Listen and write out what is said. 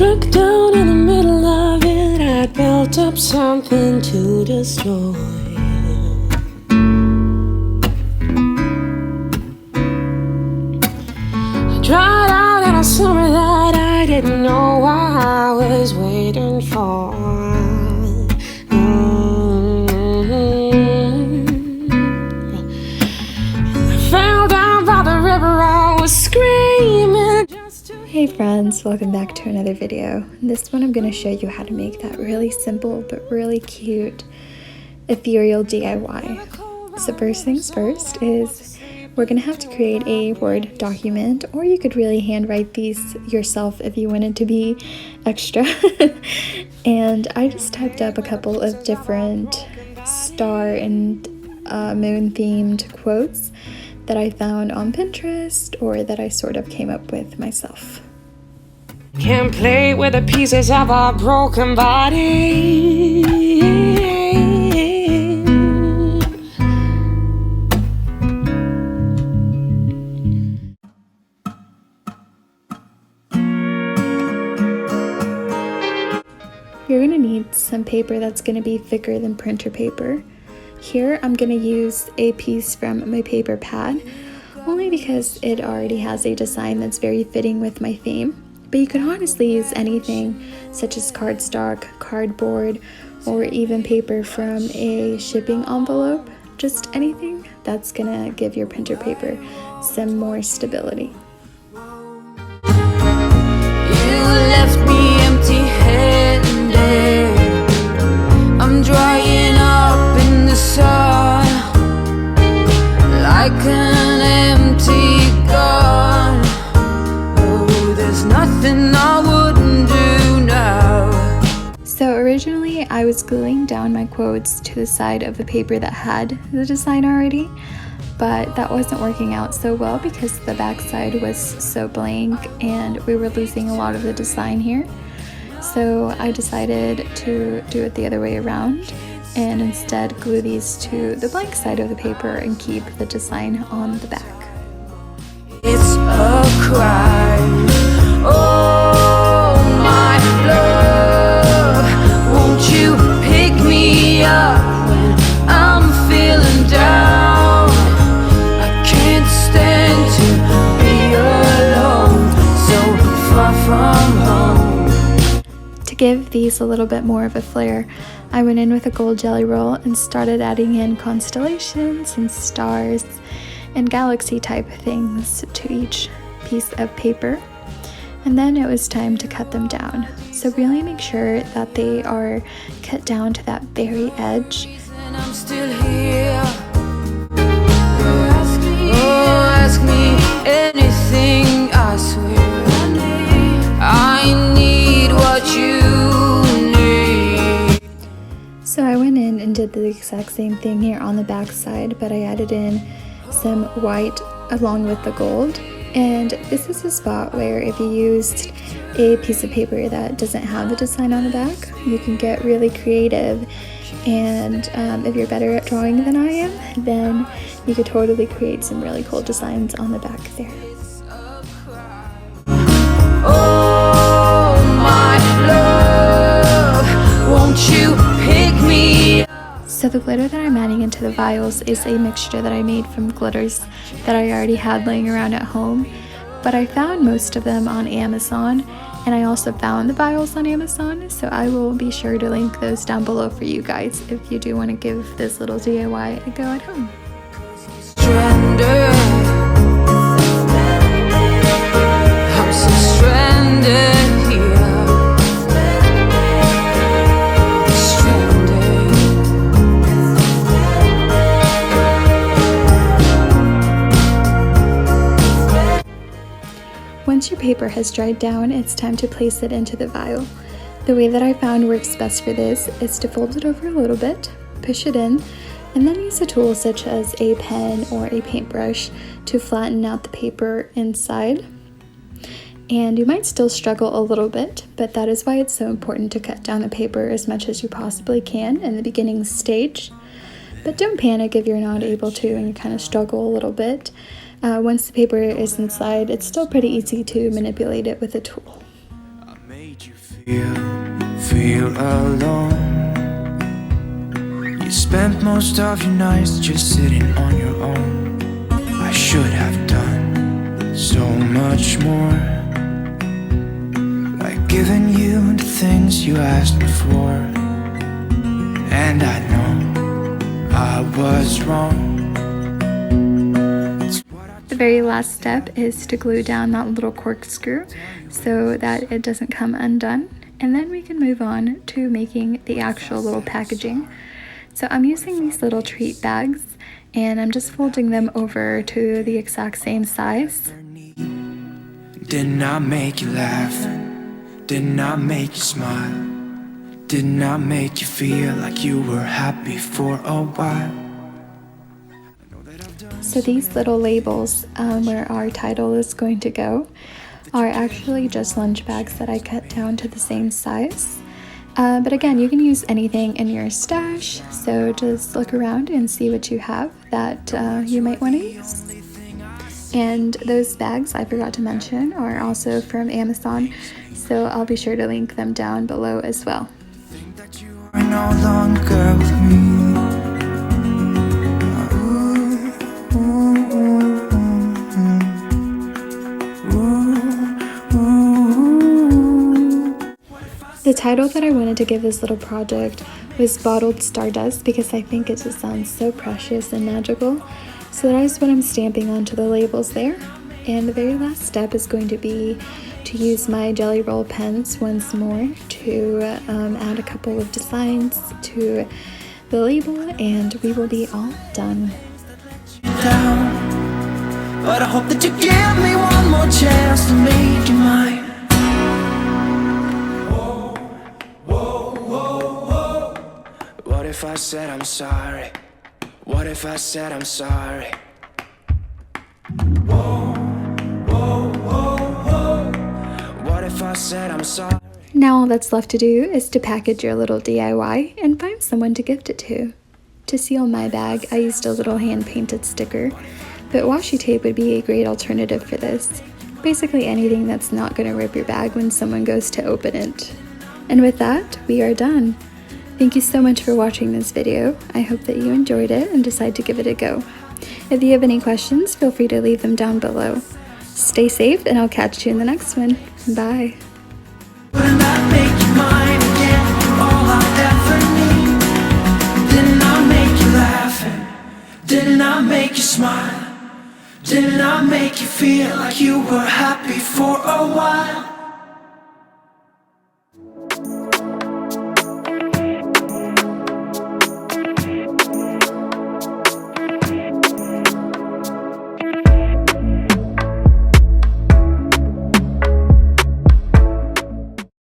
struck down in the middle of it. I built up something to destroy. I dried out in a summer that I didn't know why I was waiting for. I fell down by the river, I was screaming. Hey friends, welcome back to another video. In this one I'm going to show you how to make that really simple but really cute ethereal DIY. So first things first is we're going to have to create a Word document, or you could really handwrite these yourself if you wanted to be extra. And I just typed up a couple of different star and moon themed quotes that I found on Pinterest or that I sort of came up with myself. Can't play with the pieces of our broken body. You're going to need some paper that's going to be thicker than printer paper. Here I'm going to use a piece from my paper pad, only because it already has a design that's very fitting with my theme. But you could honestly use anything such as cardstock, cardboard, or even paper from a shipping envelope. Just anything that's going to give your printer paper some more stability. You left me empty-handed. I'm drying up in the sun like an empty gun. Oh, there's nothing I wouldn't do now. So originally I was gluing down my quotes to the side of the paper that had the design already, but that wasn't working out so well because the back side was so blank and we were losing a lot of the design here. So I decided to do it the other way around and instead glue these to the blank side of the paper and keep the design on the back. It's a crime. Oh my love, won't you pick me up when I'm feeling down? I can't stand to be alone, so far from home. To give these a little bit more of a flair, I went in with a gold jelly roll and started adding in constellations and stars and galaxy type things to each piece of paper. And then it was time to cut them down. So really make sure that they are cut down to that very edge. And I'm still here. Ask me anything, I swear. I need what you need. So I went in and did the exact same thing here on the back side, but I added in some white along with the gold. And this is a spot where if you used a piece of paper that doesn't have the design on the back, you can get really creative. And if you're better at drawing than I am, then you could totally create some really cool designs on the back there. Oh my love, won't you pick me up? So the glitter that I'm adding into the vials is a mixture that I made from glitters that I already had laying around at home, but I found most of them on Amazon, and I also found the vials on Amazon, so I will be sure to link those down below for you guys if you do want to give this little DIY a go at home. Stranded. I'm so stranded here. Once your paper has dried down, it's time to place it into the vial. The way that I found works best for this is to fold it over a little bit, push it in, and then use a tool such as a pen or a paintbrush to flatten out the paper inside. And you might still struggle a little bit, but that is why it's so important to cut down the paper as much as you possibly can in the beginning stage. But don't panic if you're not able to and you kind of struggle a little bit. Once the paper is inside, it's still pretty easy to manipulate it with a tool. I made you Feel alone. You spent most of your nights just sitting on your own. I should have done so much more, like giving you the things you asked me for. And I know I was wrong. The very last step is to glue down that little corkscrew so that it doesn't come undone. And then we can move on to making the actual little packaging. So I'm using these little treat bags and I'm just folding them over to the exact same size. Didn't I make you laugh? Didn't I make you smile? Didn't I make you feel like you were happy for a while? So these little labels where our title is going to go are actually just lunch bags that I cut down to the same size. But again, you can use anything in your stash, so just look around and see what you have that you might want to use. And those bags, I forgot to mention, are also from Amazon, so I'll be sure to link them down below as well. No longer with me. The title that I wanted to give this little project was Bottled Stardust because I think it just sounds so precious and magical. So that is what I'm stamping onto the labels there. And the very last step is going to be to use my Jelly Roll pens once more to add a couple of designs to the label, and we will be all done. But I hope that you give me one more chance to make you mine. What if I said I'm sorry? What if I said I'm sorry? What if I said I'm sorry? Now all that's left to do is to package your little DIY and find someone to gift it to. To seal my bag, I used a little hand-painted sticker, but washi tape would be a great alternative for this. Basically anything that's not going to rip your bag when someone goes to open it. And with that, we are done. Thank you so much for watching this video. I hope that you enjoyed it and decide to give it a go. If you have any questions, feel free to leave them down below. Stay safe, and I'll catch you in the next one. Bye. Wouldn't that make you mine again? All I ever need. Didn't I make you laugh? And didn't I make you smile? Didn't I make you feel like you were happy for a while?